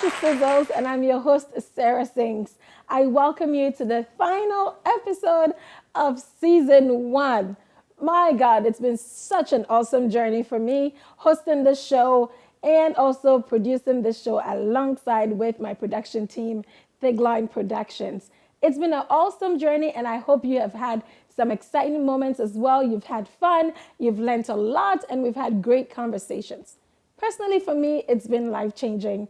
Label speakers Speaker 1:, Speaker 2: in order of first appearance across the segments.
Speaker 1: to Sizzles, and I'm your host, Sarah Sings. I welcome you to the final episode of season 1. My God, it's been such an awesome journey for me hosting the show and also producing the show alongside with my production team, Thigline Productions. It's been an awesome journey, and I hope you have had some exciting moments as well. You've had fun, you've learned a lot, and we've had great conversations. Personally, for me, it's been life-changing.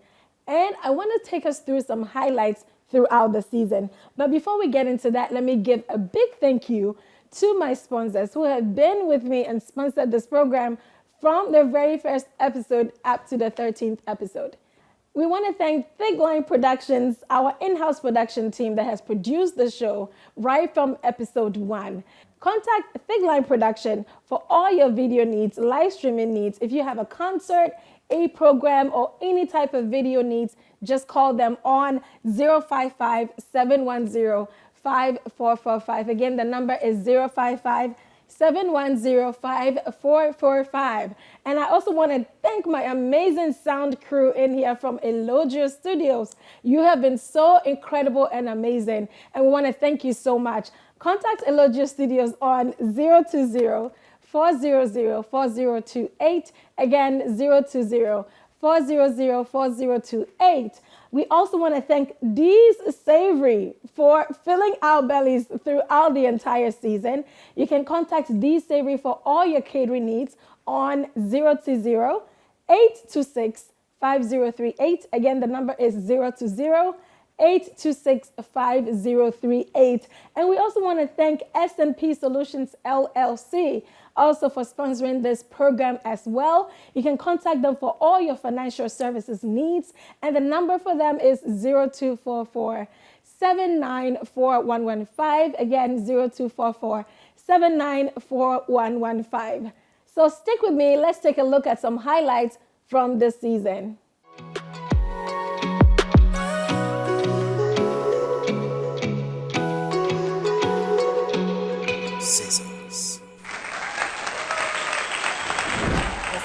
Speaker 1: And I want to take us through some highlights throughout the season. But before we get into that, let me give a big thank you to my sponsors who have been with me and sponsored this program from the very first episode up to the 13th episode. We want to thank Thigline Productions, our in-house production team that has produced the show right from episode 1. Contact Thigline Production for all your video needs, live streaming needs. If you have a concert, a program, or any type of video needs, just call them on 055-710-5445. Again, the number is 055-710-5445. And I also want to thank my amazing sound crew in here from Elogio Studios. You have been so incredible and amazing, and we want to thank you so much. Contact Elogio Studios on 020-400-4028. Again, 020-400-4028. We also want to thank Dee's Savory for filling our bellies throughout the entire season. You can contact Dee's Savory for all your catering needs on 020-826-5038. Again, the number is 020-826-5038. And we also want to thank S&P Solutions LLC also for sponsoring this program as well. You can contact them for all your financial services needs, and the number for them is 0244-794-115. Again, 0244-794-115. So stick with me. Let's take a look at some highlights from this season.
Speaker 2: Sizzles.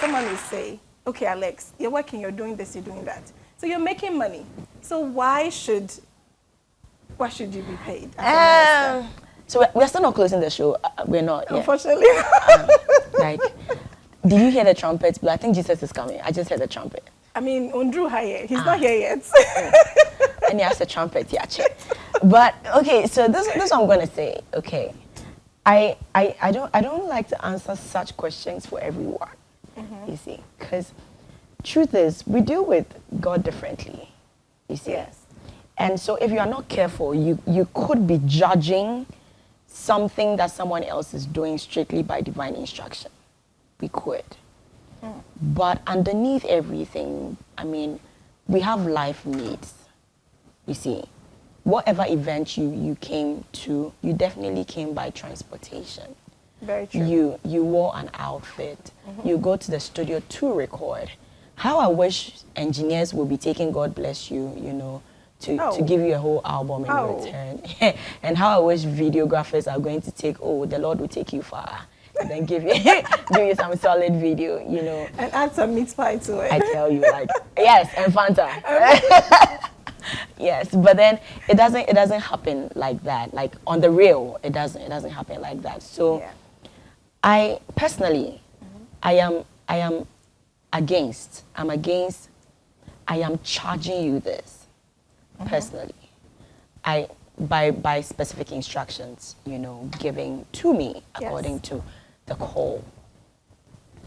Speaker 3: Someone will say, okay, Alex, you're working, you're doing this, you're doing that. So you're making money. So why should you be paid?
Speaker 4: So we're still not closing the show. We're not.
Speaker 3: Unfortunately.
Speaker 4: Like, did you hear the trumpet? I think Jesus is coming. I just heard the trumpet.
Speaker 3: I mean, Undru Haye, he's not here yet.
Speaker 4: And he has the trumpet, yeah. But okay, so this is what I'm gonna say. Okay, I don't like to answer such questions for everyone. You see, because truth is we deal with God differently. You see.
Speaker 3: Yes.
Speaker 4: And so if you are not careful, you could be judging something that someone else is doing strictly by divine instruction. We could. But underneath everything, I mean, we have life needs. You see, whatever event you came to, you definitely came by transportation.
Speaker 3: Very true.
Speaker 4: You wore an outfit. You go to the studio to record. How I wish engineers would be taking God bless you, you know, to give you a whole album in return. And how I wish videographers are going to take, the Lord will take you far. And then give you some solid video, you know.
Speaker 3: And add some meat pie to it.
Speaker 4: I tell you, like, yes, and Fanta. Yes, but then it doesn't happen like that. Like on the real, it doesn't happen like that. So I personally, I am against, I am charging you this personally. By specific instructions, you know, giving to me according to the call.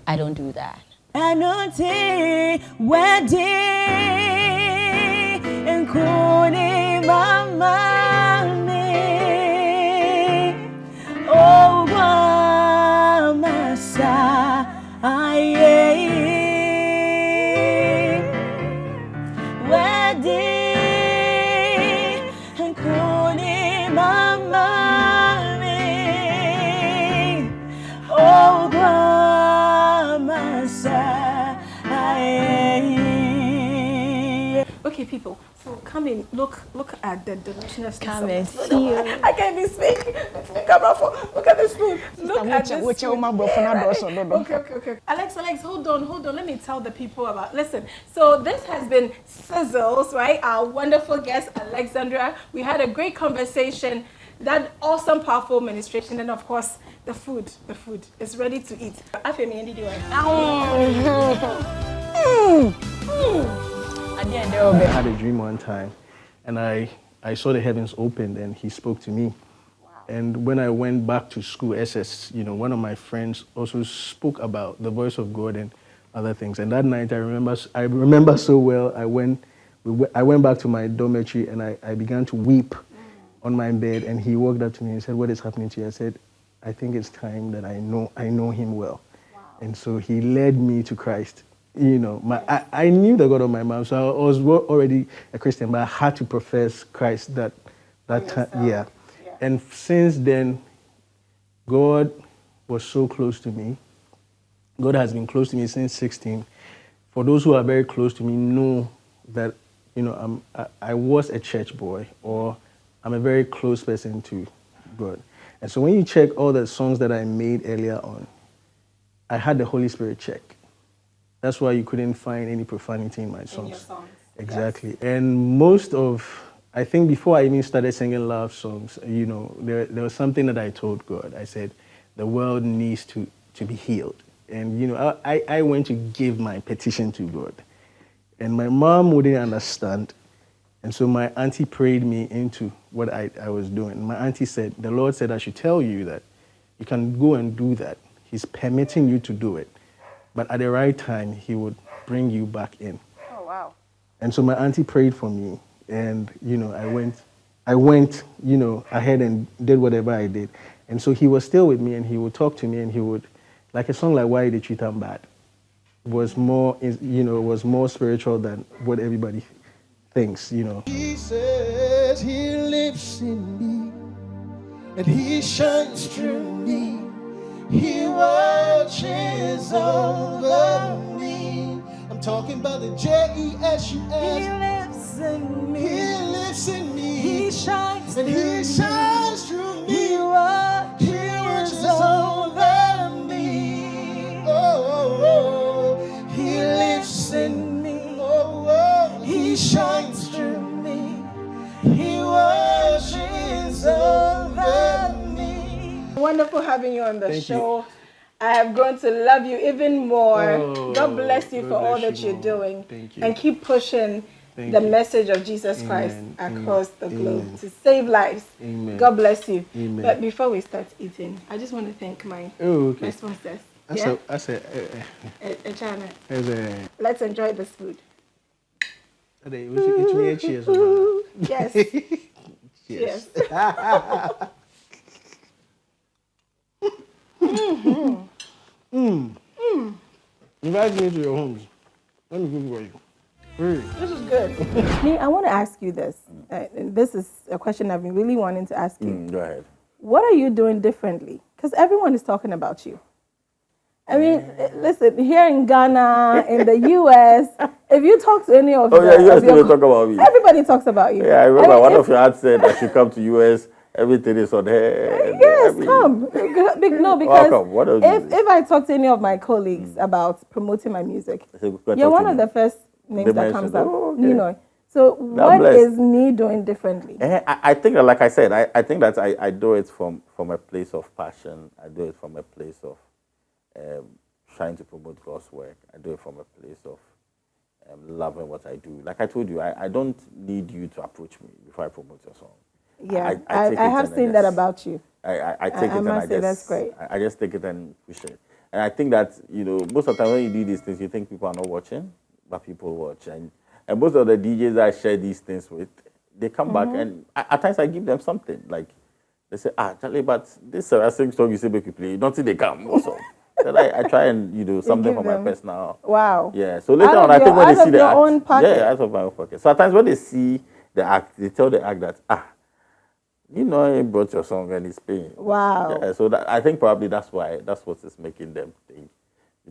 Speaker 4: I don't do that.
Speaker 5: Anote wedding and kuni mama me oh masa aye wedding and kuni mama me oh masa aye.
Speaker 3: Okay, people. So come in. Look at the deliciousness.
Speaker 4: Come
Speaker 3: of
Speaker 4: and
Speaker 3: this food.
Speaker 4: see you.
Speaker 3: I can't even speak. Look at this food. Look at this food. Okay. Alex, hold on. Let me tell the people about. Listen. So this has been Sizzles, right? Our wonderful guest Alexandra. We had a great conversation. That awesome, powerful ministration, and of course, the food. The food is ready to eat.
Speaker 4: I
Speaker 2: had a dream one time, and I saw the heavens opened, and he spoke to me. Wow. And when I went back to school, SS, one of my friends also spoke about the voice of God and other things. And that night, I remember so well. I went back to my dormitory, and I began to weep on my bed. And he walked up to me and said, "What is happening to you?" I said, "I think it's time that I know him well." Wow. And so he led me to Christ. I knew the God of my mom, so I was already a Christian, but I had to profess Christ that time. Yeah. And since then, God was so close to me. God has been close to me since 16. For those who are very close to me, know that I was a church boy, or I'm a very close person to God. And so when you check all the songs that I made earlier on, I had the Holy Spirit check. That's why you couldn't find any profanity in my songs.
Speaker 3: In your songs.
Speaker 2: Exactly. Yes. And I think before I even started singing love songs, there was something that I told God. I said, the world needs to be healed. And, I went to give my petition to God. And my mom wouldn't understand. And so my auntie prayed me into what I was doing. My auntie said, the Lord said I should tell you that you can go and do that. He's permitting you to do it. But at the right time, he would bring you back in.
Speaker 3: Oh, wow.
Speaker 2: And so my auntie prayed for me. And, I went, ahead and did whatever I did. And so he was still with me, and he would talk to me, and he would, like a song like Why They Treat Him Bad, was more spiritual than what everybody thinks, He says he lives in me, and he shines through me. He watches over me. I'm talking about the J-E-S-U-S.
Speaker 5: He lives in me.
Speaker 2: He lives in me.
Speaker 5: He shines
Speaker 2: and he shines through me.
Speaker 5: He watches over me.
Speaker 2: Oh,
Speaker 5: he lives in me.
Speaker 2: Oh,
Speaker 5: he shines through me. He watches over me.
Speaker 3: Wonderful having you on the
Speaker 2: Thank
Speaker 3: show.
Speaker 2: You.
Speaker 3: I have grown to love you even more.
Speaker 2: Oh,
Speaker 3: God bless you for all that you're doing.
Speaker 2: Thank you.
Speaker 3: And keep pushing the message of Jesus Christ across the globe to save lives.
Speaker 2: Amen.
Speaker 3: God bless you.
Speaker 2: Amen.
Speaker 3: But before we start eating, I just want to thank my sponsors. Let's enjoy this food.
Speaker 2: Cheers.
Speaker 3: Yes. Cheers.
Speaker 2: Invite me to your homes. Let me cook for you.
Speaker 3: This is good. Me, I want to ask you this. This is a question I've been really wanting to ask you.
Speaker 6: Go ahead.
Speaker 3: What are you doing differently? Because everyone is talking about you. I mean, listen, here in Ghana, in the US, if you talk to any of
Speaker 6: you guys still talk about me.
Speaker 3: Everybody talks about you.
Speaker 6: Yeah, I remember one of your ads said I should come to US. Everything is on there.
Speaker 3: Yes, come. No, because if I talk to any of my colleagues about promoting my music, you're one of the first names that comes up.
Speaker 6: Oh, okay.
Speaker 3: So what is me doing differently?
Speaker 6: I think that, like I said, I think that I do it from a place of passion. I do it from a place of trying to promote God's work. I do it from a place of loving what I do. Like I told you, I don't need you to approach me before I promote your song.
Speaker 3: Yeah, I have seen that about you.
Speaker 6: I take it and I just,
Speaker 3: that's great.
Speaker 6: I just take it and push it. And I think that, most of the time when you do these things, you think people are not watching, but people watch. And most of the DJs I share these things with, they come back and at times I give them something. Like, they say, Charlie, but this sing song you say make you play, don't think they come also. Then I try and, something from my personal.
Speaker 3: Wow.
Speaker 6: Yeah, so later on, I think when they see the act.
Speaker 3: Own pocket.
Speaker 6: Yeah, out of my own pocket. So at times when they see the act, they tell the act that, he brought your song and he's paying.
Speaker 3: Wow.
Speaker 6: Yeah, so I think probably that's what is making them think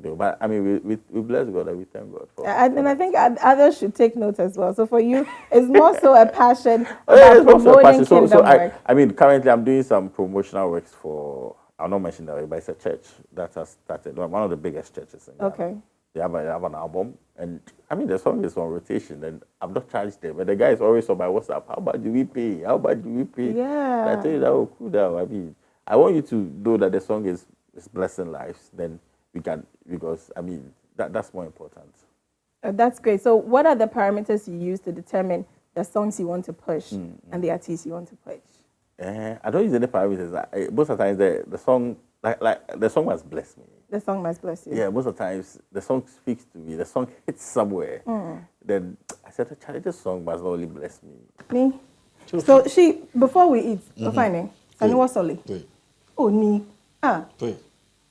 Speaker 6: But I mean, we bless God and we thank God for.
Speaker 1: And I think others should take note as well. So for you, it's more so a passion
Speaker 6: Yeah,
Speaker 1: about
Speaker 6: it's also a
Speaker 1: promoting
Speaker 6: passion. So
Speaker 1: kingdom work.
Speaker 6: I mean, currently I'm doing some promotional works for. I'll not mention that, but it's a church that has started. One of the biggest churches in Ghana.
Speaker 1: Okay.
Speaker 6: They have an album, and I mean the song is on rotation, and I've not charged them, but the guy is always on my WhatsApp. How much do we pay? How much do we pay?
Speaker 1: Yeah.
Speaker 6: And I tell you that, oh, cool down. I mean, I want you to know that the song is blessing lives. Then we can, because I mean that's more important.
Speaker 1: That's great. So what are the parameters you use to determine the songs you want to push and the artists you want to push?
Speaker 6: I don't use any parameters. Most of the times the song, like the song must bless me.
Speaker 1: The song must bless you.
Speaker 6: Yeah, most of the times the song speaks to me. The song hits somewhere. Then I said, Charlie, this song must not only bless me.
Speaker 1: Me? So before we eat, we're finding. And what's Oli? Oh, ni.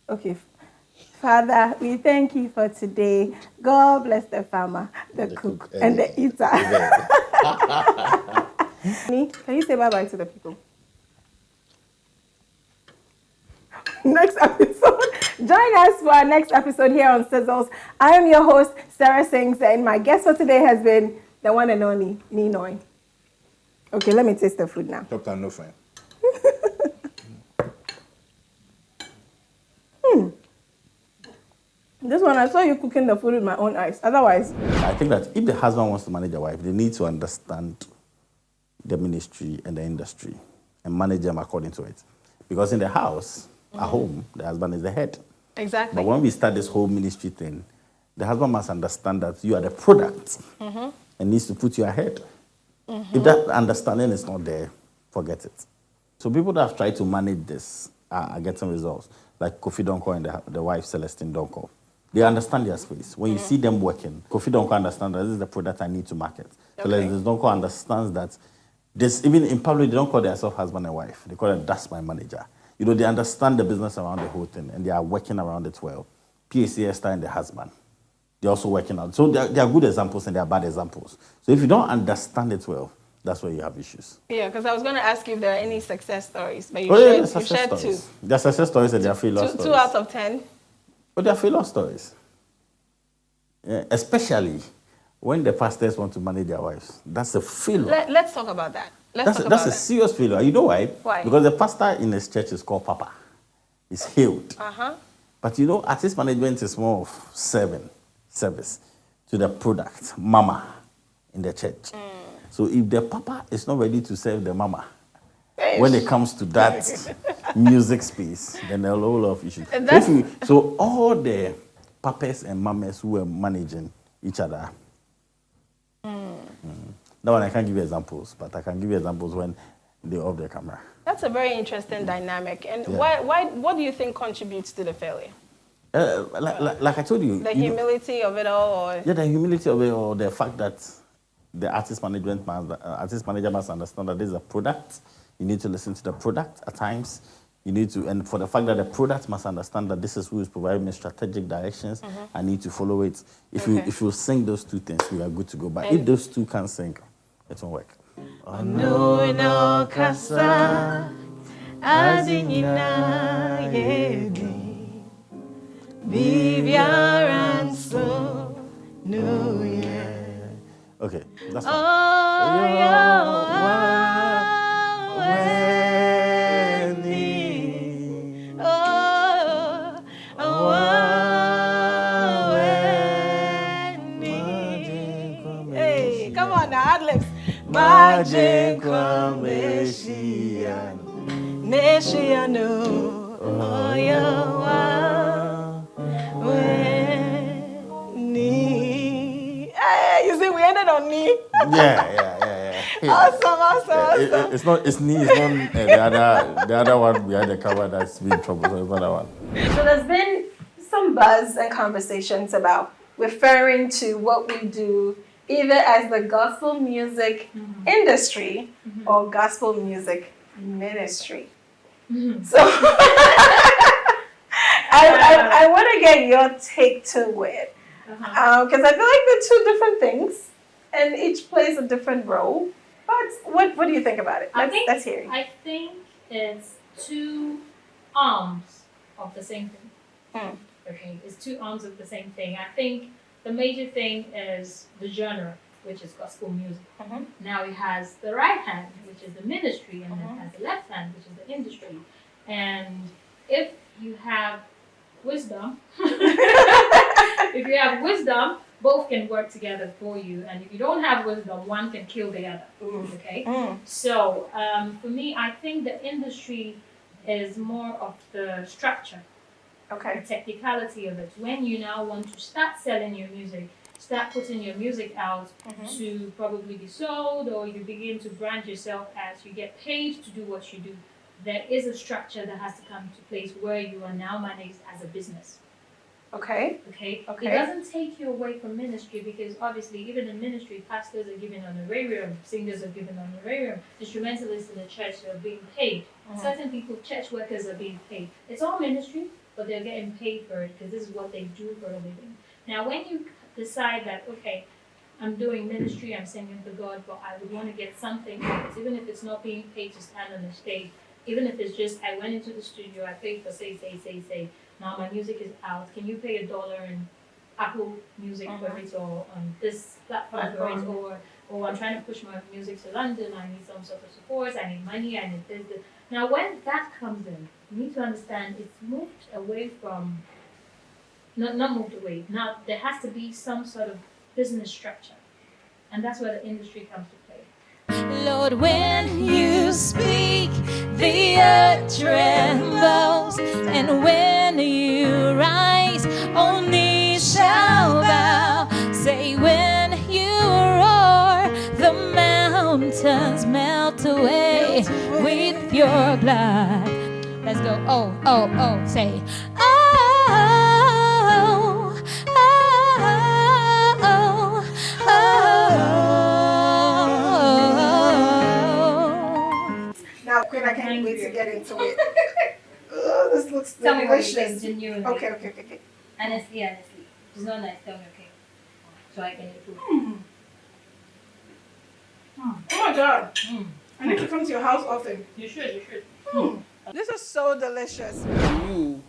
Speaker 1: Okay. Father, we thank you for today. God bless the farmer, the cook, and the eater. Can you say bye-bye to the people? Next episode. Join us for our next episode here on Sizzles. I am your host, Sarah Sings, and my guest for today has been the one and only Ninoy. Okay, let me taste the food now.
Speaker 7: Doctor, no fine.
Speaker 1: This one, I saw you cooking the food with my own eyes. Otherwise,
Speaker 6: I think that if the husband wants to manage a wife, they need to understand the ministry and the industry and manage them according to it. Because in the house, at home, the husband is the head.
Speaker 3: Exactly.
Speaker 6: But when we start this whole ministry thing, the husband must understand that you are the product and needs to put you ahead. If that understanding is not there, forget it. So people that have tried to manage this are getting results. Like Kofi Donko and the wife Celestine Donko. They understand their space. When you see them working, Kofi Donko understands that this is the product I need to market. So Celestine Donko understands that this, even in public, they don't call themselves husband and wife. They call it, that's my manager. They understand the business around the whole thing, and they are working around it well. PAC Esther and the husband, they're also working out. So there are good examples and there are bad examples. So if you don't understand it well, that's where you have issues.
Speaker 3: Yeah, because I was going to ask you if there are any success stories, but you shared two.
Speaker 6: There are success stories and there are failure stories.
Speaker 3: 2 out of 10.
Speaker 6: But there are failure stories. Yeah, especially when the pastors want to manage their wives. That's a failure.
Speaker 3: Let's talk about that.
Speaker 6: That's a serious failure. You know why?
Speaker 3: Why?
Speaker 6: Because the pastor in his church is called Papa. He's hailed. But artist management is more of service to the product, mama, in the church. So if the Papa is not ready to serve the mama, when it comes to that music space, then there are a whole lot of issues. So all the papas and mamas who are managing each other, that one I can't give you examples, but I can give you examples when they're off their camera.
Speaker 3: That's a very interesting dynamic. And what do you think contributes to the failure?
Speaker 6: Like I told you.
Speaker 3: The humility of it all? Or?
Speaker 6: Yeah, the humility of it, or the fact that the artist manager must understand that this is a product. You need to listen to the product at times. You need to, and for the fact that the product must understand that this is who is providing me strategic directions, I need to follow it. If you sing those two things, we are good to go. But if those two can't sing, it won't work.
Speaker 5: No casa azinina yedi viviaranso no yeah.
Speaker 6: Okay, that's
Speaker 5: Oh,
Speaker 3: Hey, come on now, ad-libs.
Speaker 5: Magic Messiah,
Speaker 3: Neshiano.
Speaker 5: oh yeah,
Speaker 3: Hey, you see, we ended on knee.
Speaker 6: yeah.
Speaker 3: Awesome.
Speaker 6: It's knee. It's not the other one behind the cover that's been trouble. So it's not that one.
Speaker 3: So there's been some buzz and conversations about referring to what we do either as the gospel music industry or gospel music ministry. So I want to get your take to it. Because I feel like they're two different things and each plays a different role. But what do you think about it? Let's hear it.
Speaker 8: I think it's two arms of the same thing.
Speaker 7: Okay, it's two arms of the same thing. I think the major thing is the genre, which is gospel music. Now it has the right hand, which is the ministry, and then it has the left hand, which is the industry. And if you have wisdom, both can work together for you. And if you don't have wisdom, one can kill the other. Okay. So for me, I think the industry is more of the structure. The technicality of it. When you now want to start selling your music, start putting your music out to probably be sold, or you begin to brand yourself as you get paid to do what you do, there is a structure that has to come to place where you are now managed as a business. Okay. It doesn't take you away from ministry, because obviously even in ministry, pastors are given honorarium, singers are given honorarium, instrumentalists in the church are being paid. Certain people, church workers are being paid. It's all ministry, but they're getting paid for it because this is what they do for a living. Now, when you decide that, okay, I'm doing ministry, I'm singing for God, but I would want to get something out of it, even if it's not being paid to stand on the stage, even if it's just I went into the studio, I paid for say. Now my music is out. Can you pay $1 in Apple Music for it, or on this platform for it, or I'm trying to push my music to London, I need some sort of support, I need money, I need this. Now when that comes in, you need to understand it's moved away from, not moved away. Now there has to be some sort of business structure, and that's where the industry comes to play.
Speaker 8: Lord, when you speak, the earth trembles, and when you rise, all knees shall bow. Say, when you roar, the mountains melt away with your blood. Let's go. Oh, say,
Speaker 3: Now, Queen, I can't wait to get into it. Oh, this looks
Speaker 7: Tell me what you
Speaker 3: delicious.
Speaker 7: think, genuinely.
Speaker 3: Okay.
Speaker 7: Honestly. It's not nice, tell me, okay? So I can eat food.
Speaker 3: Oh my God. I need to come to your house often.
Speaker 7: You should.
Speaker 3: This is so delicious.
Speaker 4: Me,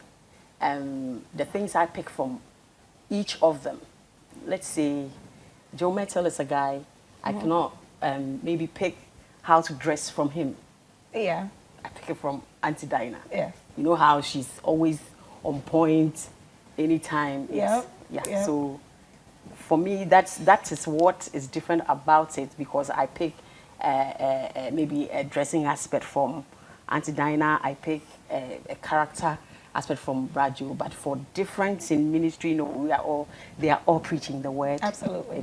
Speaker 4: the things I pick from each of them. Let's say Joe Mettle is a guy, I cannot maybe pick how to dress from him.
Speaker 3: Yeah.
Speaker 4: I pick it from Auntie Dinah.
Speaker 3: Yeah.
Speaker 4: You know how she's always on point anytime.
Speaker 3: Yep.
Speaker 4: Yeah. So for me, that is what is different about it, because I pick maybe a dressing aspect from Auntie Dinah, I pick a character aspect from Rajo, but for difference in ministry, they are all preaching the word.
Speaker 3: Absolutely.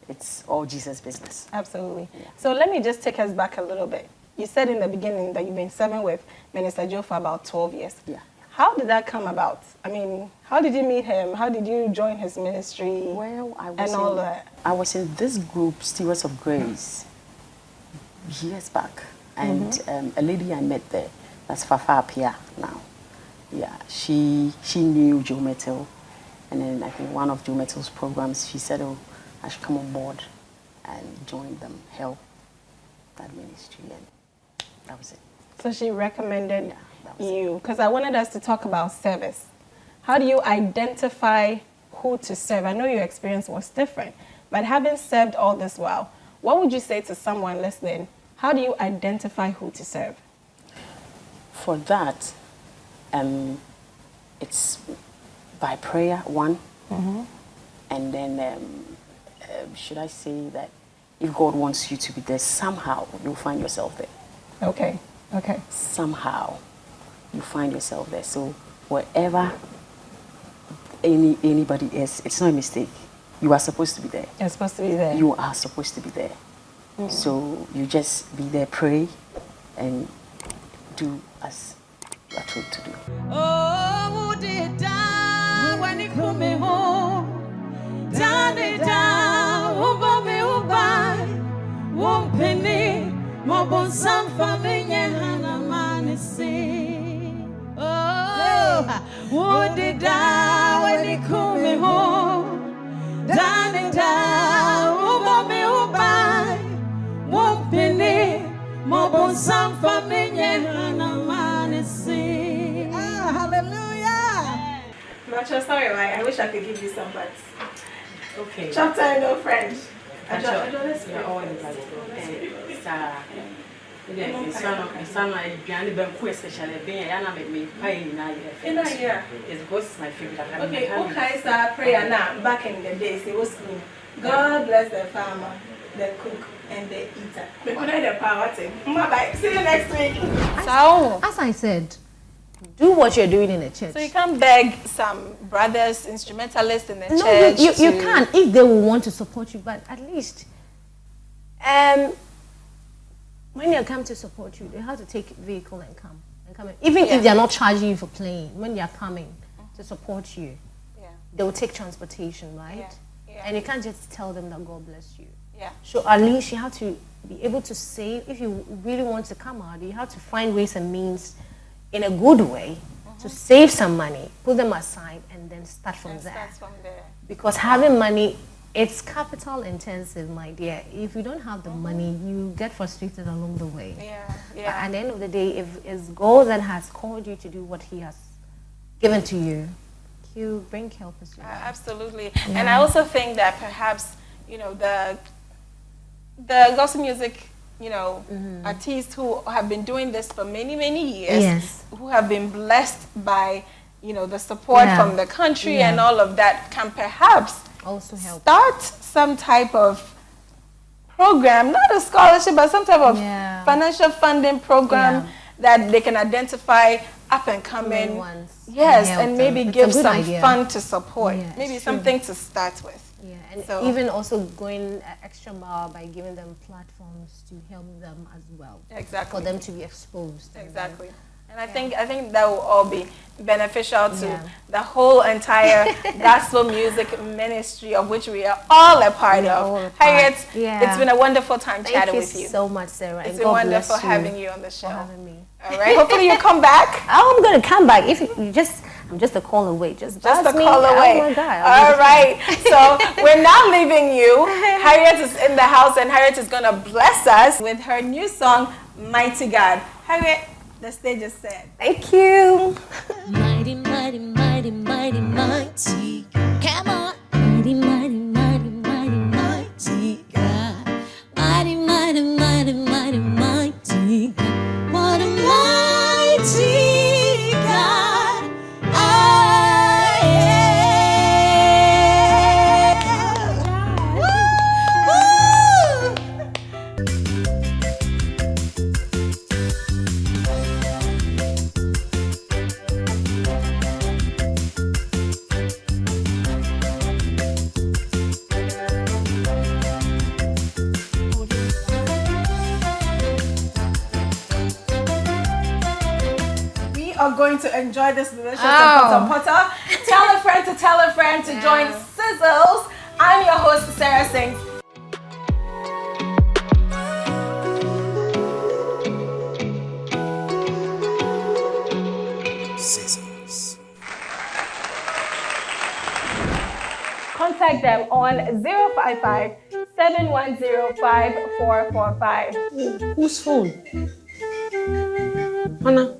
Speaker 4: It's all Jesus business.
Speaker 3: Absolutely. Yeah. So let me just take us back a little bit. You said in the beginning that you've been serving with Minister Joe for about 12 years.
Speaker 4: Yeah.
Speaker 3: How did that come about? I mean, how did you meet him? How did you join his ministry?
Speaker 4: Well, I was in this group, Stewards of Grace, years back. And a lady I met there, that's Fafa Apia now. Yeah, she knew Joe Mettle. And then I think one of Joe Mettle's programs, she said, oh, I should come on board and join them, help that ministry. And that was it.
Speaker 3: So she recommended you, because I wanted us to talk about service. How do you identify who to serve? I know your experience was different, but having served all this while, what would you say to someone listening? How do you identify who to serve?
Speaker 4: For that, it's by prayer, one. And then, should I say that if God wants you to be there, somehow you'll find yourself there.
Speaker 3: Okay.
Speaker 4: Somehow you find yourself there. So wherever anybody is, it's not a mistake. You are supposed to be there.
Speaker 3: You're supposed to be there.
Speaker 4: You are supposed to be there. So you just be there, pray, and do as you are told to do.
Speaker 8: oh, did I when he come home? Daddy, won't penny, Mobon Sam Famine, Hannah Manisi. Oh, what did I when he come home? Daddy, won't penny, Mobon Sam Famine, Hannah Manisi.
Speaker 3: Hallelujah. But you're sorry, right? I wish I could give you some, but
Speaker 9: Okay.
Speaker 3: chapter and no French.
Speaker 9: Yeah, all the Bible. Sarah. It's not like Johnny Benko, especially being Anna made me pay in a year. It's because my favorite.
Speaker 3: Okay, okay, so prayer now. Back in the days, it was me. God bless the farmer, the cook, and the eater. We couldn't the power thing. Bye-bye. See you next week. So,
Speaker 10: As I said, do what you're doing in the church.
Speaker 3: so you can beg some brothers, instrumentalists in the
Speaker 10: No,
Speaker 3: church.
Speaker 10: you can if they will want to support you, but at least when they come to support you, they have to take vehicle and come in. Even if they're not charging you for playing, when they're coming to support you, they will take transportation, right? And you can't just tell them that God bless you. So at least you have to be able to save. If you really want to come out, you have to find ways and means in a good way to save some money, put them aside, and then start from there. Because having money, it's capital intensive, my dear. If you don't have the money, you get frustrated along the way. But at the end of the day, if it's God that has called you to do what He has given to you, He'll bring helpers to you.
Speaker 3: Absolutely. And I also think that perhaps, you know, the gospel music, you know, artists who have been doing this for many, many years, who have been blessed by, you know, the support from the country and all of that, can perhaps
Speaker 10: also help
Speaker 3: start some type of program, not a scholarship, but some type of financial funding program that they can identify up and coming ones. Yes, and maybe give some fund to support. Maybe something to start with.
Speaker 10: Yeah, and so, even also going extra mile by giving them platforms to help them as well.
Speaker 3: Exactly.
Speaker 10: For them to be exposed.
Speaker 3: Exactly. And I think that will all be beneficial to the whole entire gospel music ministry of which we are all a part of. Harriet, it's been a wonderful time chatting with you.
Speaker 10: Thank you so much, Sarah.
Speaker 3: It's been wonderful having you on the show.
Speaker 10: For having me.
Speaker 3: All right. Hopefully you come back.
Speaker 10: I'm going to come back. If you I'm just a call away. Just a call
Speaker 3: away.
Speaker 10: Oh my God.
Speaker 3: All right. So we're now leaving you. Harriet is in the house, and Harriet is going to bless us with her new song, Mighty God. Harriet, the stage is set.
Speaker 10: Thank you.
Speaker 8: Mighty, mighty, mighty, mighty, mighty. Come on. Mighty, mighty, mighty, mighty, mighty God. Mighty, mighty, mighty, mighty, mighty God. What a mighty God I am. Woo!
Speaker 3: Are going to enjoy this delicious potter. Tell a friend to tell a friend to join Sizzles. I'm your host, Sarah Singh.
Speaker 5: Sizzles.
Speaker 3: Contact them on 055 710 5445.
Speaker 10: Whose phone? Anna.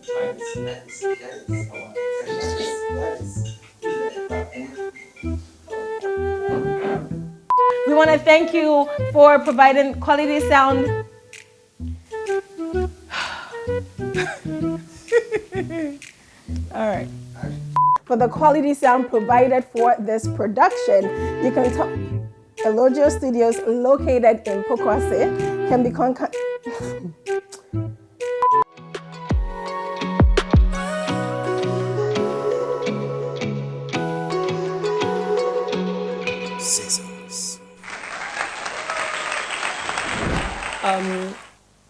Speaker 3: We want to thank you for providing quality sound. All right. For the quality sound provided for this production, you can talk. Elogio Studios, located in Pokwase, can be contacted.
Speaker 5: Sizzles.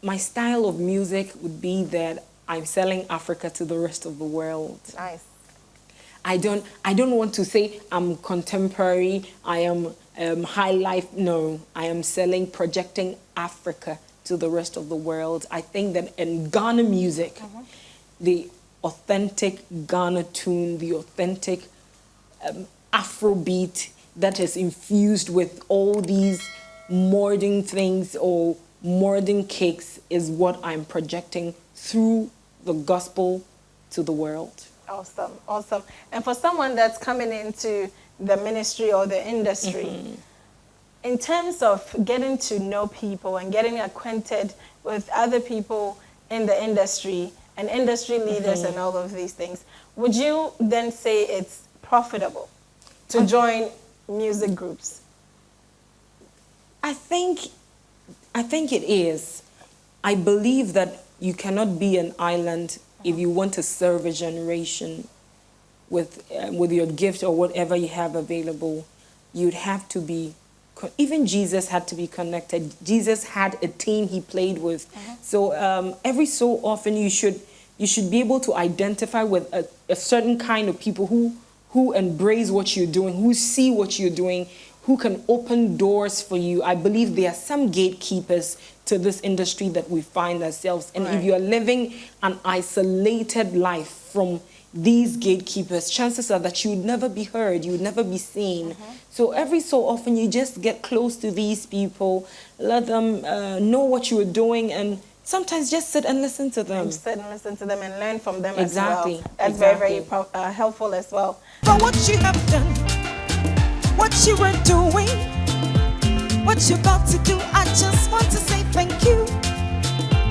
Speaker 9: My style of music would be that I'm selling Africa to the rest of the world.
Speaker 3: Nice.
Speaker 9: I don't want to say I'm contemporary, I am high life. No, I am projecting Africa to the rest of the world. I think that in Ghana music, the authentic Ghana tune, the authentic Afrobeat that is infused with all these modern things or modern kicks is what I'm projecting through the gospel to the world.
Speaker 3: Awesome, awesome. And for someone that's coming into the ministry or the industry, in terms of getting to know people and getting acquainted with other people in the industry and industry leaders and all of these things, would you then say it's profitable to join music groups?
Speaker 9: I think it is. I believe that you cannot be an island if you want to serve a generation with your gift or whatever you have available. You'd have to be. Even Jesus had to be connected. Jesus had a team he played with. So every so often you should be able to identify with a certain kind of people who embrace what you're doing, who see what you're doing, who can open doors for you. I believe there are some gatekeepers to this industry that we find ourselves. And if you're living an isolated life from these gatekeepers, chances are that you would never be heard, you would never be seen. So every so often you just get close to these people, let them know what you are doing, and sometimes just sit and listen to them.
Speaker 3: Sit and listen to them and learn from them
Speaker 9: Exactly.
Speaker 3: as well. That's very, very helpful as well.
Speaker 8: For what you have done, what you were doing, what you're about to do, I just want to say thank you.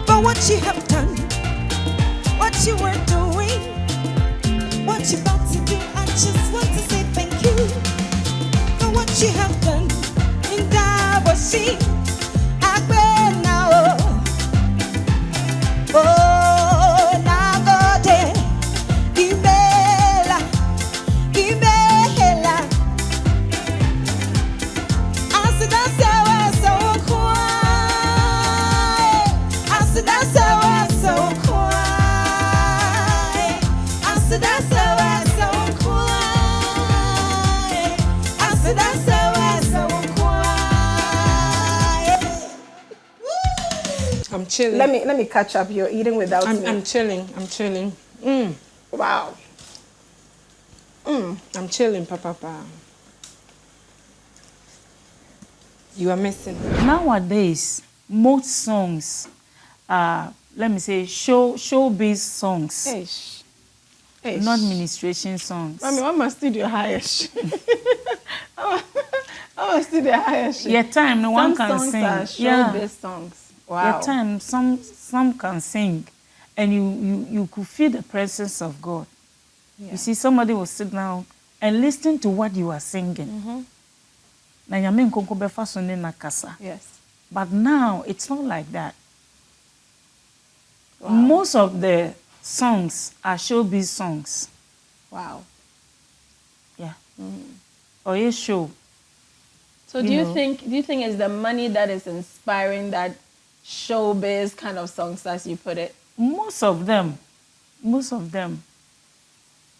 Speaker 8: For what you have done, what you were doing, what you're about to do, I just want to say thank you. For what you have done, in Daboshi, Agbena, oh, Nagode, Imela, Asidasewa so quiet, Asidasewa so quiet, Asidasewa so quiet, Asidasewa so quiet.
Speaker 9: I'm chilling.
Speaker 3: Let me catch up. You're eating without me.
Speaker 9: I'm chilling.
Speaker 3: Wow.
Speaker 9: I'm chilling, Papa. You are missing.
Speaker 11: Nowadays, most songs are, let me say, showbiz songs,
Speaker 3: Eish.
Speaker 11: not ministration songs.
Speaker 3: I mean, what must studio highest? What must studio highest?
Speaker 11: Your time, no one can
Speaker 3: songs
Speaker 11: sing.
Speaker 3: Are showbiz songs. Wow.
Speaker 11: Your time, some can sing, and you could feel the presence of God.
Speaker 3: Yeah.
Speaker 11: You see, somebody will sit down and listen to what you are singing.
Speaker 3: Yes.
Speaker 11: But now, it's not like that.
Speaker 3: Wow.
Speaker 11: Most of the songs are showbiz songs.
Speaker 3: Wow.
Speaker 11: Yeah. Or a show.
Speaker 3: So do you think it's the money that is inspiring that showbiz kind of songs, as you put it?
Speaker 11: Most of them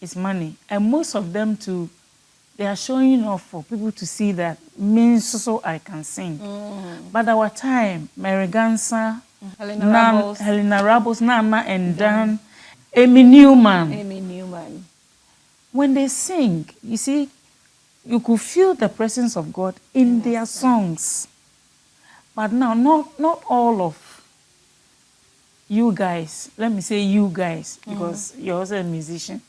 Speaker 11: is money. And most of them too, they are showing off for people to see that means so I can sing. But our time, Mary Gansa, Helena Rabos, Nana and Dan, Amy Newman. When they sing, you see, you could feel the presence of God in their songs. But now, not all of you guys, let me say you guys, because you're also a musician.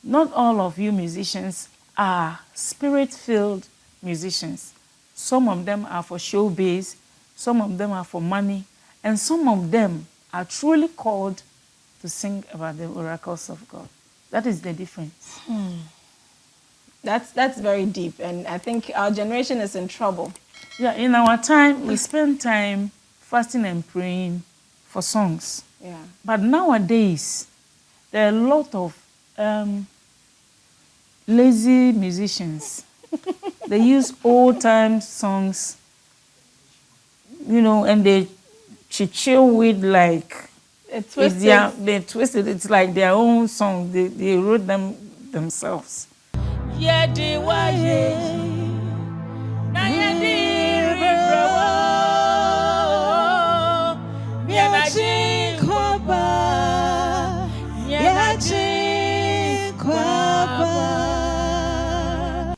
Speaker 11: Not all of you musicians are spirit-filled musicians. Some of them are for showbiz, some of them are for money, and some of them are truly called to sing about the oracles of God. That is the difference.
Speaker 3: That's very deep, and I think our generation is in trouble.
Speaker 11: Yeah, in our time, we spend time fasting and praying for songs.
Speaker 3: Yeah.
Speaker 11: But nowadays, there are a lot of lazy musicians. They use old-time songs, and they chill with like...
Speaker 3: They twist it.
Speaker 11: They twist it. It's like their own song. They wrote them themselves.
Speaker 3: Do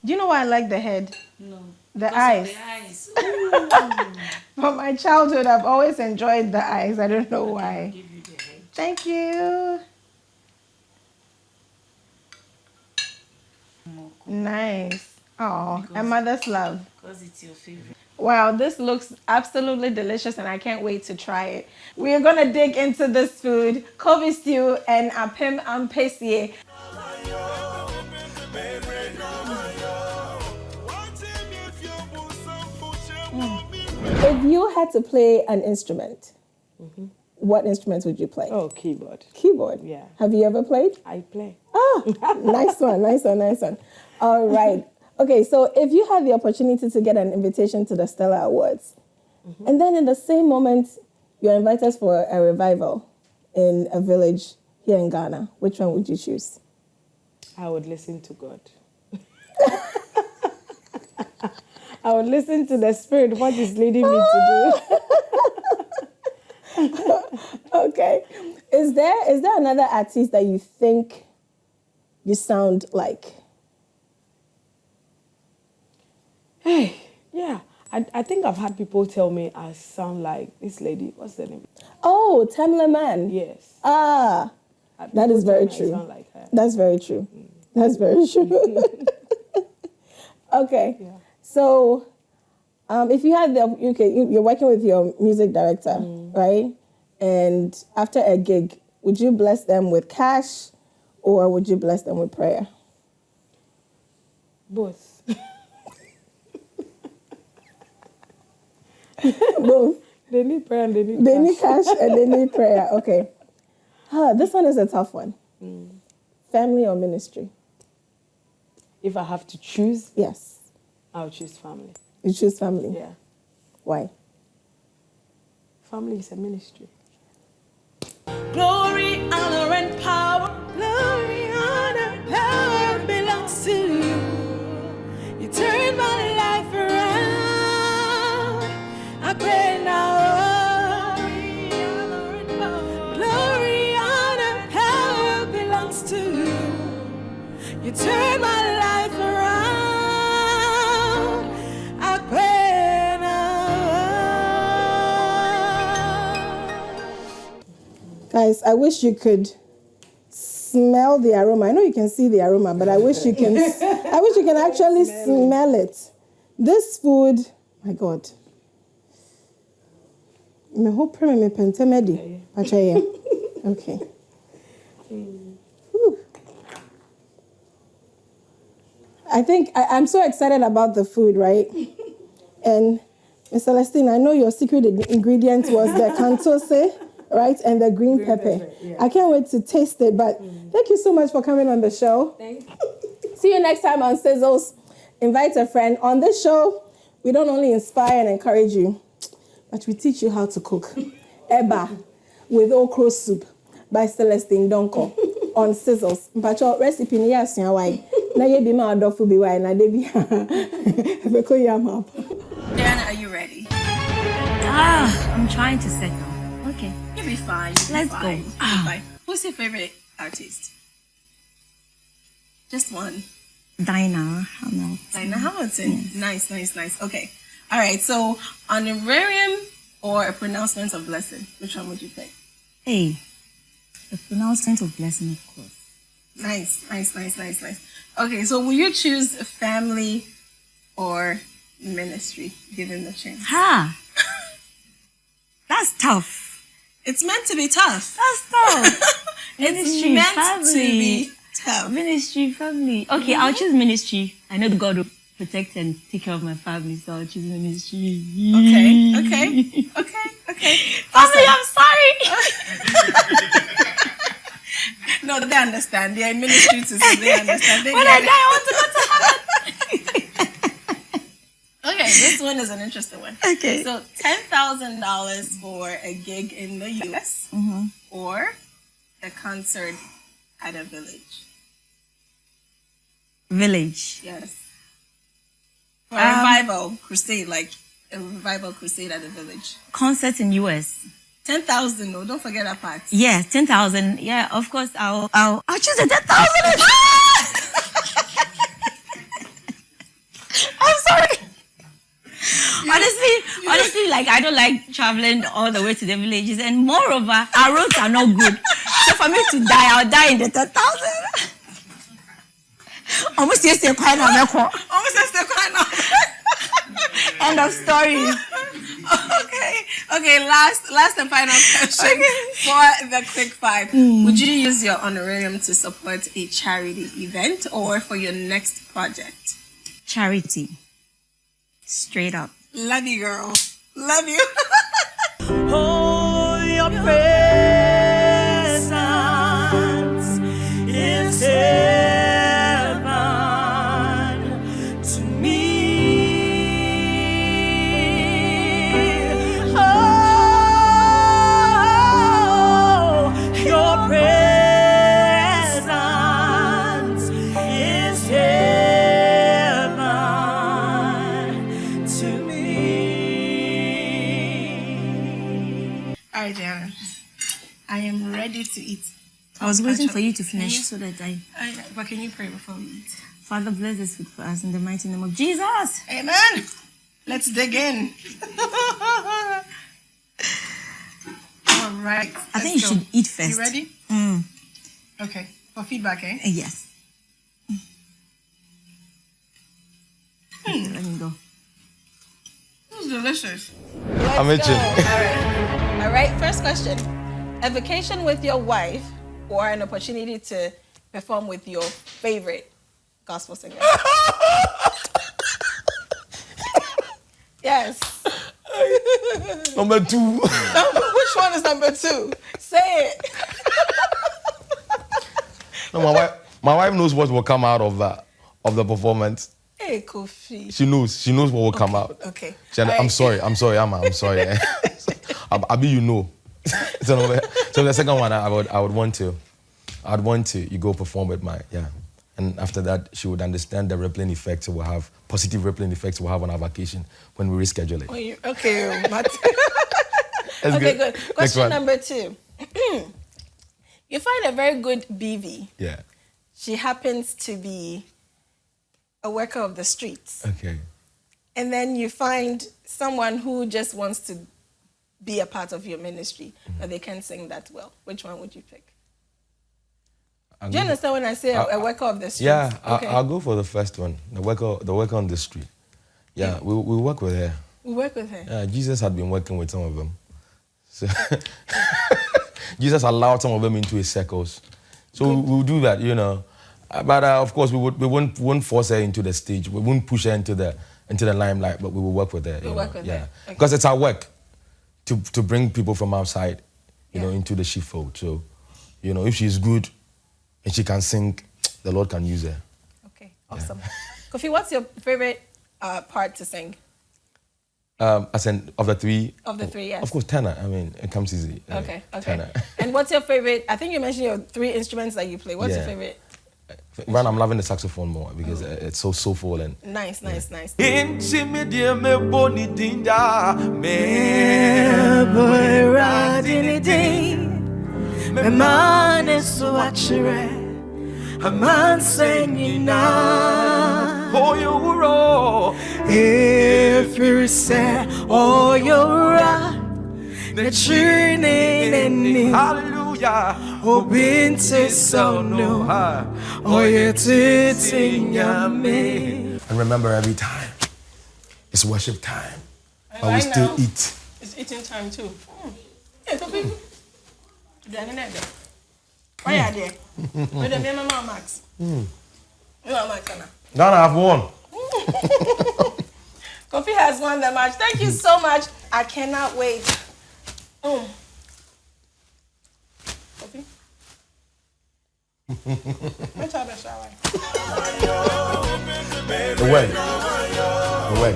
Speaker 3: you know why I like the head?
Speaker 11: No.
Speaker 3: The eyes. From my childhood, I've always enjoyed the eyes. I don't know why. Thank you. Nice. Oh, and mother's love.
Speaker 11: Because it's your favorite.
Speaker 3: Wow, this looks absolutely delicious and I can't wait to try it. We are going to dig into this food, Kobe stew and apim ampesie. If you had to play an instrument, what instrument would you play?
Speaker 12: Oh, keyboard.
Speaker 3: Keyboard?
Speaker 12: Yeah.
Speaker 3: Have you ever played?
Speaker 12: I play.
Speaker 3: Ah, nice one, nice one, nice one. All right. Okay, so if you had the opportunity to get an invitation to the Stella Awards, and then in the same moment, you're invited for a revival in a village here in Ghana, which one would you choose?
Speaker 12: I would listen to God. I would listen to the Spirit, what is leading me to do.
Speaker 3: Okay. Is there another artist that you think you sound like?
Speaker 12: Hey, yeah. I think I've had people tell me I sound like this lady. What's her name?
Speaker 3: Oh, Tamla Man.
Speaker 12: Yes.
Speaker 3: Ah, that is very true.
Speaker 12: I sound like her.
Speaker 3: That's very true. That's very true. Okay.
Speaker 12: Yeah.
Speaker 3: So, if you had you're working with your music director, right? And after a gig, would you bless them with cash or would you bless them with prayer?
Speaker 12: Both.
Speaker 3: Both.
Speaker 12: They need prayer and they need
Speaker 3: They
Speaker 12: cash.
Speaker 3: need cash and they need prayer. Okay. This one is a tough one. Family or ministry?
Speaker 12: If I have to choose,
Speaker 3: Yes.
Speaker 12: I'll choose family.
Speaker 3: You choose family?
Speaker 12: Yeah.
Speaker 3: Why?
Speaker 12: Family is a ministry.
Speaker 8: Glory, honor, and power. Glory, honor, power belongs to you. You turn my life around. I pray now. Glory, honor, power belongs to you. You turn my life around. I pray now.
Speaker 3: Guys, I wish you could smell the aroma. I know you can see the aroma, but I wish you can actually smell it. This food, my God. Me hope me pentemedi. Okay. Whew. I think I'm so excited about the food, right? And Ms. Celestine, I know your secret ingredient was the cantose, right? And the green pepper.
Speaker 12: Yeah.
Speaker 3: I can't wait to taste it, but thank you so much for coming on the show.
Speaker 12: Thank you.
Speaker 3: See you next time on Sizzles. Invite a friend. On this show, we don't only inspire and encourage you, but we teach you how to cook. Eba with okra soup by Celestine Donko on Sizzles. Mpacho recipe ni yasia wai. Na ye bi ma adofu bi wai na de bi. Beko yama.
Speaker 13: Diana, are you ready?
Speaker 8: I'm trying to settle. Okay.
Speaker 13: You'll be fine.
Speaker 8: Let's
Speaker 13: You'll
Speaker 8: go.
Speaker 13: be fine. Who's your favorite artist? Just one.
Speaker 8: Dinah Hamilton.
Speaker 13: Dinah Hamilton. Yes. Nice. Okay. All right. So, honorarium or a pronouncement of blessing, which one would you pick?
Speaker 8: Hey, the pronouncement of blessing, of course.
Speaker 13: Nice. Okay. So, will you choose family or ministry, given the chance?
Speaker 8: That's tough.
Speaker 13: It's meant to be tough.
Speaker 8: That's tough.
Speaker 13: It's
Speaker 8: Ministry,
Speaker 13: meant
Speaker 8: family.
Speaker 13: to be tough.
Speaker 8: Ministry, family. Okay, I'll choose ministry. I know God will protect and take care of my family, so I'll choose ministry.
Speaker 13: Okay.
Speaker 8: Family, I'm sorry.
Speaker 13: No, they understand. They're in ministry too, so they understand.
Speaker 8: When I die, I want to go to heaven.
Speaker 13: Okay, this one is an interesting one.
Speaker 8: Okay.
Speaker 13: So, $10,000 for a gig in the U.S. Or a concert at a village.
Speaker 8: Village.
Speaker 13: Yes. For a revival crusade, like a revival crusade at a village.
Speaker 8: Concert in US.
Speaker 13: 10,000. No, don't forget that part.
Speaker 8: Yes, 10,000. Yeah, of course. I'll choose the 10,000. I'm sorry. Honestly, like I don't like traveling all the way to the villages, and moreover, our roads are not good. So for me to die, I'll die in the 10,000.
Speaker 4: Almost yesterday, quite now. End of story.
Speaker 13: Okay. Last and final question for the quick five. Would you use your honorarium to support a charity event or for your next project?
Speaker 8: Charity. Straight up.
Speaker 13: Love you, girl. Love you.
Speaker 14: Oh, your presence is heaven to me. Oh, your presence is heaven to me.
Speaker 13: All right, Diana. I am ready to eat.
Speaker 8: I was waiting for you to finish so that
Speaker 13: But can you pray before we eat?
Speaker 8: Father, bless this food for us in the mighty name of Jesus.
Speaker 13: Amen. Let's dig in. All right.
Speaker 8: I think you should eat first.
Speaker 13: You ready?
Speaker 8: Mm.
Speaker 13: Okay. For feedback, eh?
Speaker 8: Yes. Let me go.
Speaker 13: This is delicious.
Speaker 6: I'm itching.
Speaker 3: All right, first question. A vacation with your wife or an opportunity to perform with your favorite gospel singer? Yes.
Speaker 6: Number 2.
Speaker 3: Which one is number 2? Say it.
Speaker 6: No, my wife knows what will come out of the performance.
Speaker 3: Hey, Kofi.
Speaker 6: She knows what will come out.
Speaker 3: Okay.
Speaker 6: I'm sorry, Amma. I'm sorry. Abi, you know. So the second one, I'd want to you go perform with and after that she would understand the rippling effects it will have, positive rippling effects it will have on our vacation when we reschedule it.
Speaker 3: Okay, Matt.
Speaker 6: Okay,
Speaker 3: good. Question number 2. You find a very good BV.
Speaker 6: Yeah.
Speaker 3: She happens to be a worker of the streets.
Speaker 6: Okay.
Speaker 3: And then you find someone who just wants to be a part of your ministry, but they can't sing that well. Which one would you pick? Do you understand when I say a worker of the streets?
Speaker 6: Yeah,
Speaker 3: okay.
Speaker 6: I'll go for the first one, the worker on the street. Yeah, we work with her.
Speaker 3: We work with her.
Speaker 6: Yeah, Jesus had been working with some of them. So Jesus allowed some of them into his circles. So we'll do that, you know. But of course, we won't force her into the stage. We won't push her into the limelight, but we will work with her.
Speaker 3: We'll work with her. Okay.
Speaker 6: Because it's our work to bring people from outside, you know, into the sheepfold. So, you know, if she's good and she can sing, the Lord can use her.
Speaker 3: Okay, awesome. Yeah. Kofi, what's your favorite part to sing?
Speaker 6: As in, of the 3?
Speaker 3: Of the 3, yes.
Speaker 6: Of course, tenor. I mean, it comes easy.
Speaker 3: Okay.
Speaker 6: Tenor.
Speaker 3: And what's your favorite? I think you mentioned your 3 instruments that you play. What's your favorite?
Speaker 6: Right, I'm loving the saxophone more because it's so soulful and
Speaker 3: nice.
Speaker 6: And remember, every time it's worship time, but we still eat.
Speaker 3: It's eating time too. Hey, Kofi. Why are they? Where the Mama Max? You are Max, Anna.
Speaker 6: Ghana have won.
Speaker 3: Kofi has won the match. Thank you so much. I cannot wait. Kofi? Let's have a shower.
Speaker 6: Away.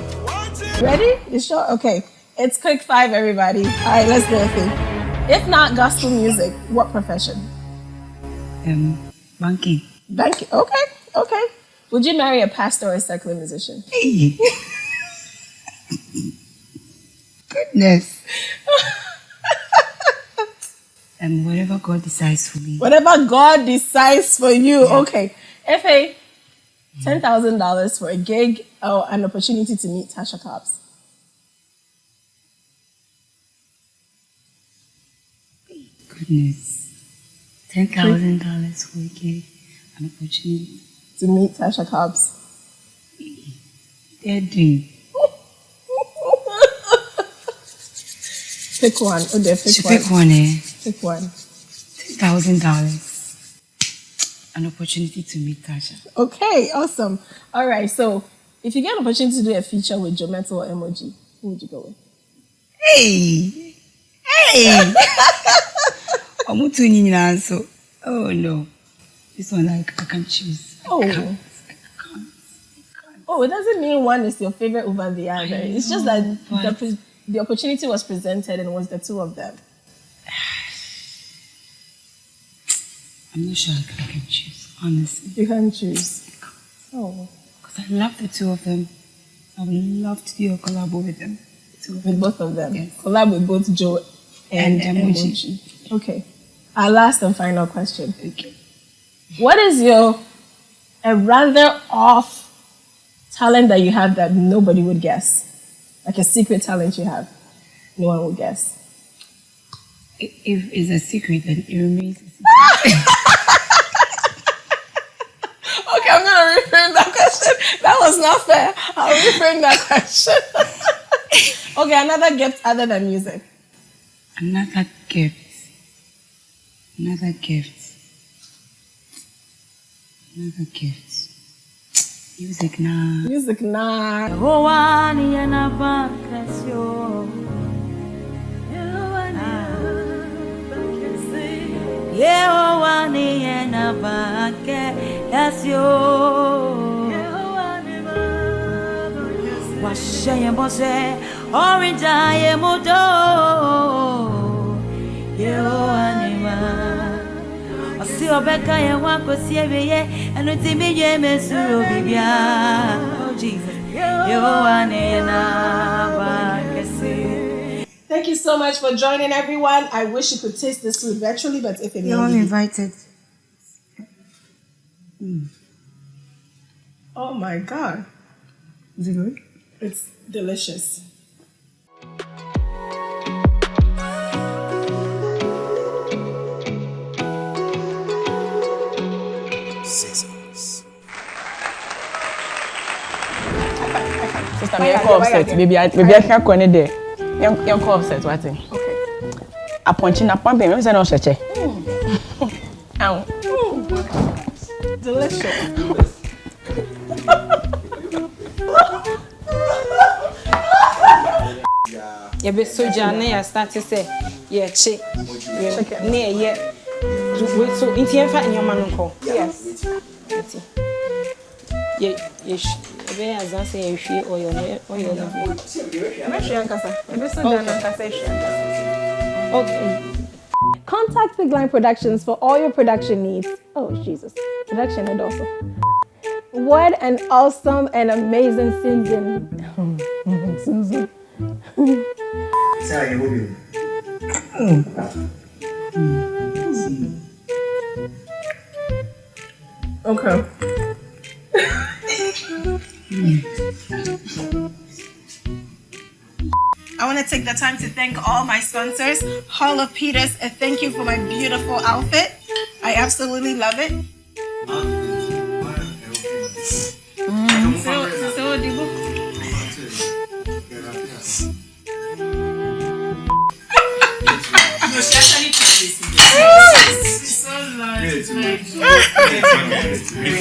Speaker 3: Ready? You sure? Okay. It's quick 5, everybody. All right, let's do a thing. If not gospel music, what profession?
Speaker 8: Banking.
Speaker 3: Banking. Okay. Would you marry a pastor or a secular musician?
Speaker 8: Hey. Goodness. And whatever God decides for me.
Speaker 3: Whatever God decides for you. Yeah. Okay. F.A., $10,000 for a gig or an opportunity to meet Tasha Cobbs.
Speaker 8: Goodness. $10,000 for a gig, an opportunity.
Speaker 3: to meet Tasha Cobbs?
Speaker 11: Eddie.
Speaker 3: Pick one. Oh, dear, pick one.
Speaker 11: Pick one, eh?
Speaker 3: Pick one.
Speaker 11: $1,000. An opportunity to meet Tasha.
Speaker 3: Okay, awesome. All right, so if you get an opportunity to do a feature with Jometo or Emoji, who would you go with?
Speaker 11: Hey! Oh no. This one I can't choose. I can't.
Speaker 3: Oh, it doesn't mean one is your favorite over the other. It's just that the opportunity was presented and it was the two of them.
Speaker 11: I'm not sure I can choose, honestly.
Speaker 3: You can choose. Oh.
Speaker 11: Because I love the two of them. I would love to do a collab with them.
Speaker 3: With both of them?
Speaker 11: Yes.
Speaker 3: Collab with both Joe and Emoji. Okay. Our last and final question.
Speaker 11: Okay.
Speaker 3: What is a rather off talent that you have that nobody would guess? Like a secret talent you have, no one would guess.
Speaker 11: If it's a secret, then it remains a secret.
Speaker 3: Okay, I'm going to reframe that question. That was not fair. I'll reframe that question. Okay, another gift other than music.
Speaker 11: Another gift. Music now.
Speaker 3: Music now.
Speaker 14: Si obeka ye wako siebeye anu timi ye mesuro bibia. Oh Jesus.
Speaker 3: Thank you so much for joining, everyone. I wish you could taste this food virtually, but if it
Speaker 11: You're all invited.
Speaker 3: Oh my God.
Speaker 11: Is it good?
Speaker 3: It's delicious.
Speaker 5: Sizzles.
Speaker 4: Sister, me go upset. Maybe I can't go in there. You go upset, what thing?
Speaker 3: Okay.
Speaker 4: A punch in a pump, me say no cheche.
Speaker 3: Delicious.
Speaker 9: You be soja na ya start to say yeah chick.
Speaker 3: Chicken.
Speaker 9: Na yeah. So inti enfa nyoma no ko.
Speaker 3: Yes.
Speaker 9: Be as I say you share oil no. Okay.
Speaker 1: Contact Big Line Productions for all your production needs. Oh, Jesus. Production and also. What an awesome and amazing season. Susan.
Speaker 3: Okay. I want to take the time to thank all my sponsors. Hall of Peters, a thank you for my beautiful outfit. I absolutely love it.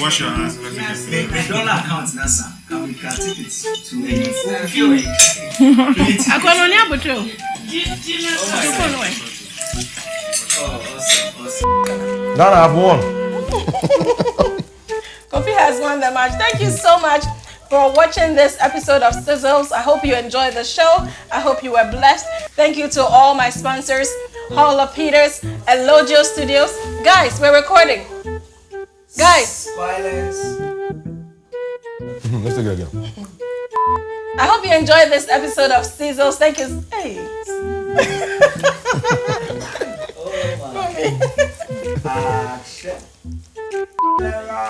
Speaker 15: Wash your hands.
Speaker 16: The dollar account, Nasa. Can we take it to
Speaker 15: Donna, I've won.
Speaker 3: Kofi has won the match. Thank you so much for watching this episode of Sizzles. I hope you enjoyed the show. I hope you were blessed. Thank you to all my sponsors, Hall of Peters and Logio Studios. Guys, we're recording. Guys.
Speaker 16: Violence.
Speaker 15: Let's take it again.
Speaker 3: I hope you enjoyed this episode of Sizzles. Thank you. Hey.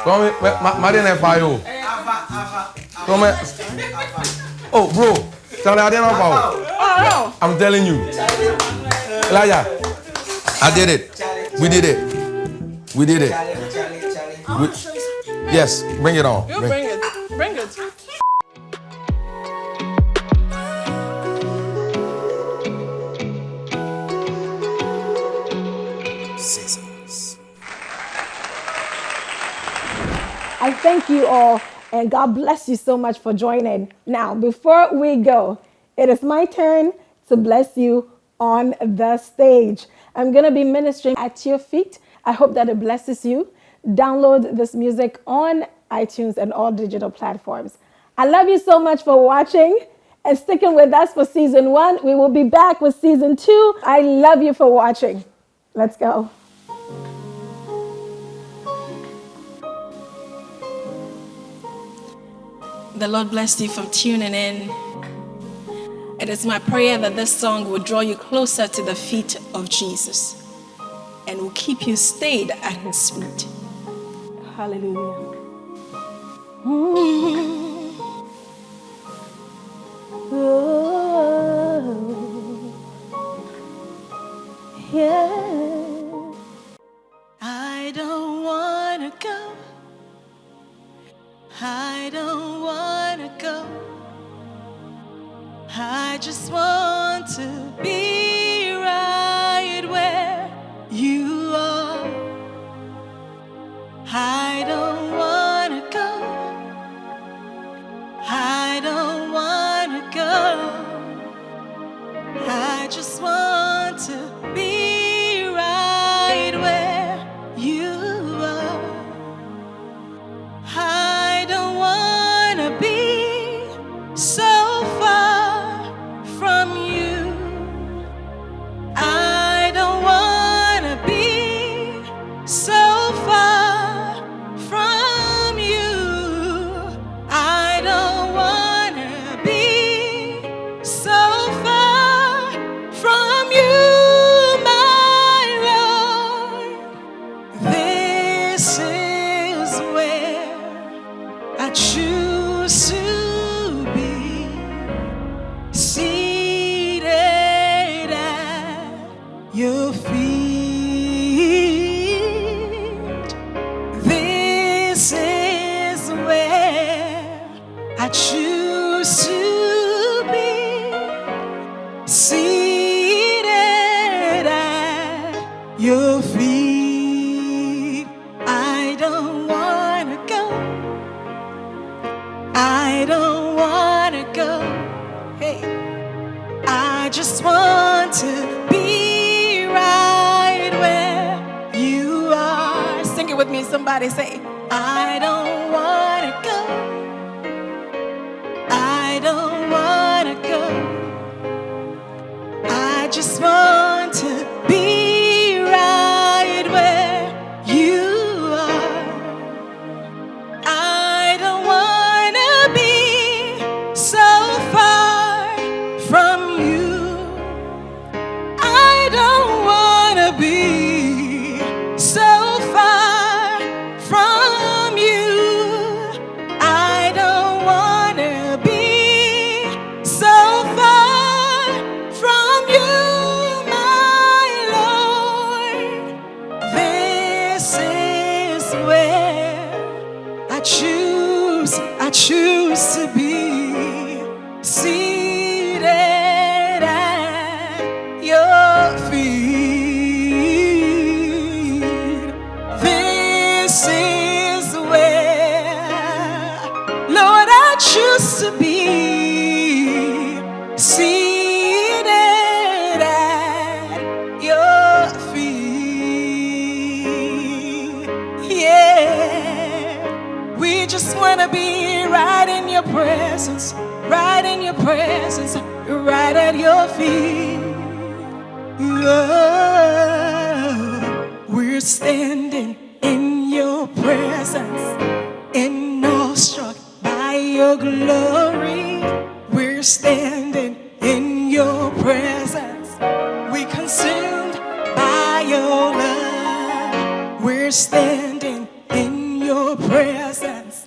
Speaker 15: Come here, Madina Fayo. Come here. Oh, bro. Charlie, I didn't know.
Speaker 3: Oh,
Speaker 15: I'm telling you. Elijah, I did it. We did it. We did it. Yes, bring it on.
Speaker 3: You bring it. Bring it.
Speaker 5: Sizzles.
Speaker 1: I thank you all, and God bless you so much for joining. Now, before we go, it is my turn to bless you on the stage. I'm going to be ministering at your feet. I hope that it blesses you. Download this music on iTunes and all digital platforms. I love you so much for watching and sticking with us for season 1. We will be back with season 2. I love you for watching. Let's go.
Speaker 13: The Lord bless you for tuning in. It is my prayer that this song will draw you closer to the feet of Jesus and will keep you stayed at his feet.
Speaker 1: Hallelujah. Yeah.
Speaker 13: I don't want to go. I don't want to go. I just want to be right where you are. I don't want to go. I don't want to go. I just want to be right where you are. I don't want to be so far from you. I don't want to be so far from you. I don't want to be so far from you, my Lord. This is where I choose to be, seated at your feet. This is where I choose to be, seated at your feet. I don't want to go. I don't want to go. Hey, I just want to be right where you are. Sing it with me, somebody say, I don't want to go. I don't want to go. I just want to be right where you are. I don't want to be so far from you. I don't want to be so far from you. I don't want to be so far from you, my Lord. This is where I choose to be, seated at your feet. This is where, Lord, I choose to be, seated at your feet. Yeah, we just want to be right in your presence, right in your presence, right at your feet. Oh, we're standing in your presence, in awestruck by your glory. We're standing in your presence, we consumed by your love. We're standing in your presence,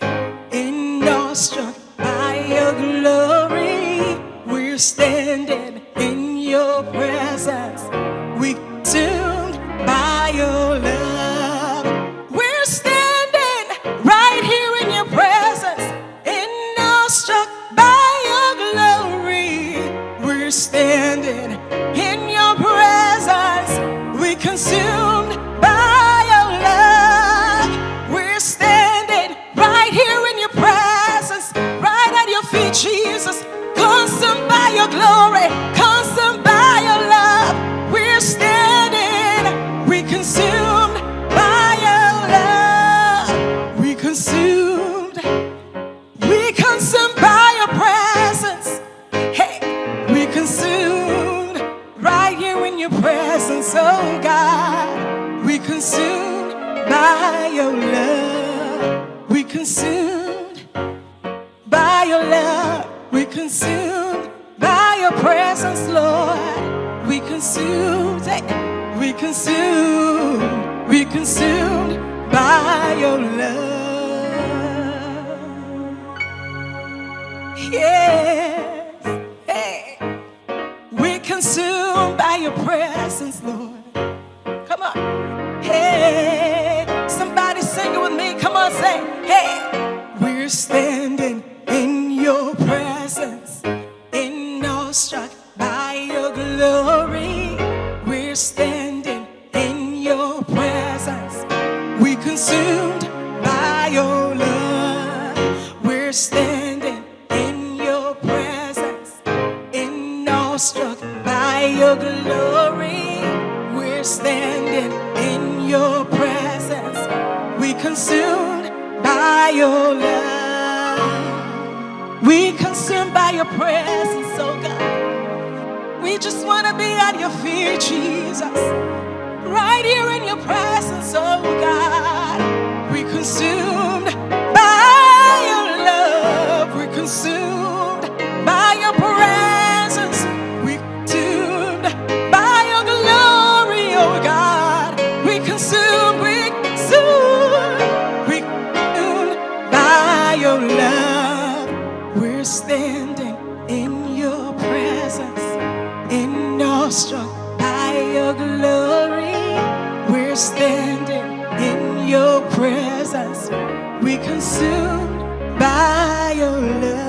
Speaker 13: in awestruck by your glory. We're standing in your presence, we consumed by your love. We're standing right here We consumed by your love. We consumed. We consumed by your presence. Hey, we consumed right here in your presence, oh God. We consumed by your love. We consumed by your love. We consumed by your presence, Lord. We consumed, hey, we consumed by your love. Yes, hey, we consumed by your presence, Lord. Come on, hey, somebody sing it with me. Come on, say, hey, we're standing in your presence, in awestruck by your glory. We're standing in your presence. We consumed by your love. We're standing in your presence, in awestruck by your glory. We're standing in your presence. We consumed by your love. We consumed by your presence, oh God. We just want to be at your feet, Jesus. Right here in your presence, oh God. We consumed by your love. We're consumed by your presence. We consumed by your glory, oh God. We consumed by your love. We're standing in your presence, in awestruck by your glory. We're standing in your presence. We consumed by your love.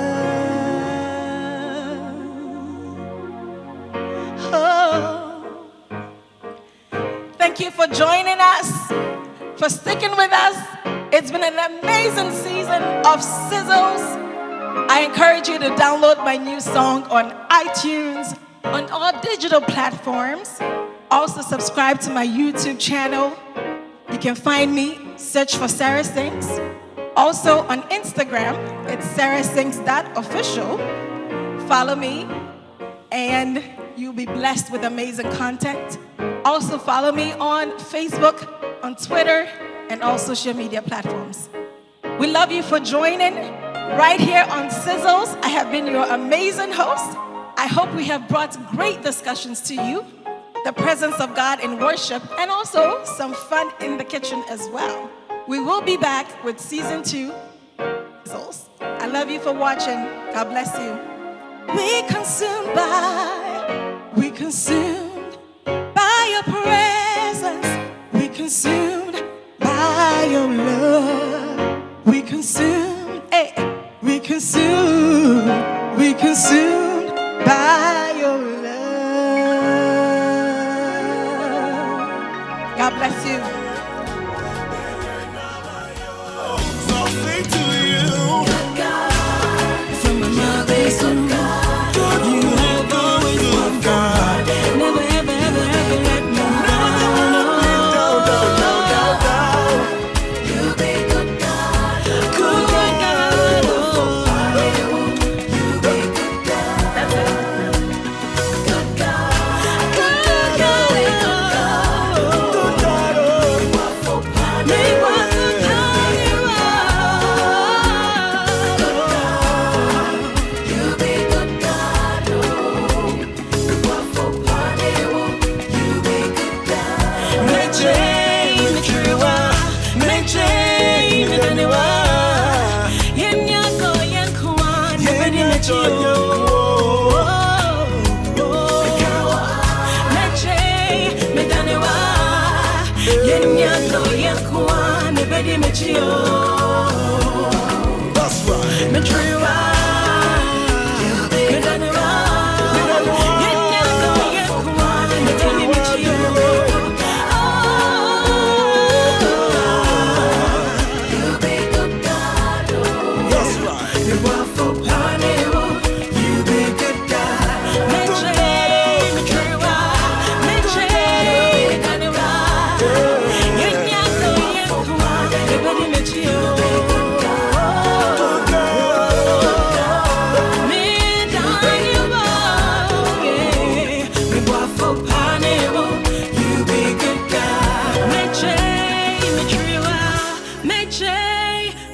Speaker 13: Oh, thank you for joining us, for sticking with us. It's been an amazing season of Sizzles. I encourage you to download my new song on iTunes, on all digital platforms. Also subscribe to my YouTube channel. You can find me, search for Sarah Sings. Also on Instagram, it's sarahsings.official. Follow me and you'll be blessed with amazing content. Also follow me on Facebook, on Twitter, and all social media platforms. We love you for joining right here on Sizzles. I have been your amazing host. I hope we have brought great discussions to you, the presence of God in worship, and also some fun in the kitchen as well. We will be back with season 2. Sizzles. I love you for watching. God bless you. We consumed by your presence. We consumed by your love. We consumed, hey, we consumed by your love. God bless you. That's right.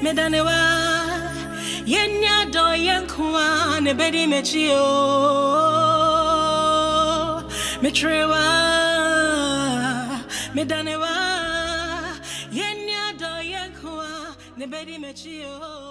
Speaker 13: Medanewa, Yenya do Yankwa, Nebedi Mechio, Metrewa, Medanewa, Yenya do Yankwa, Nebedi Mechio.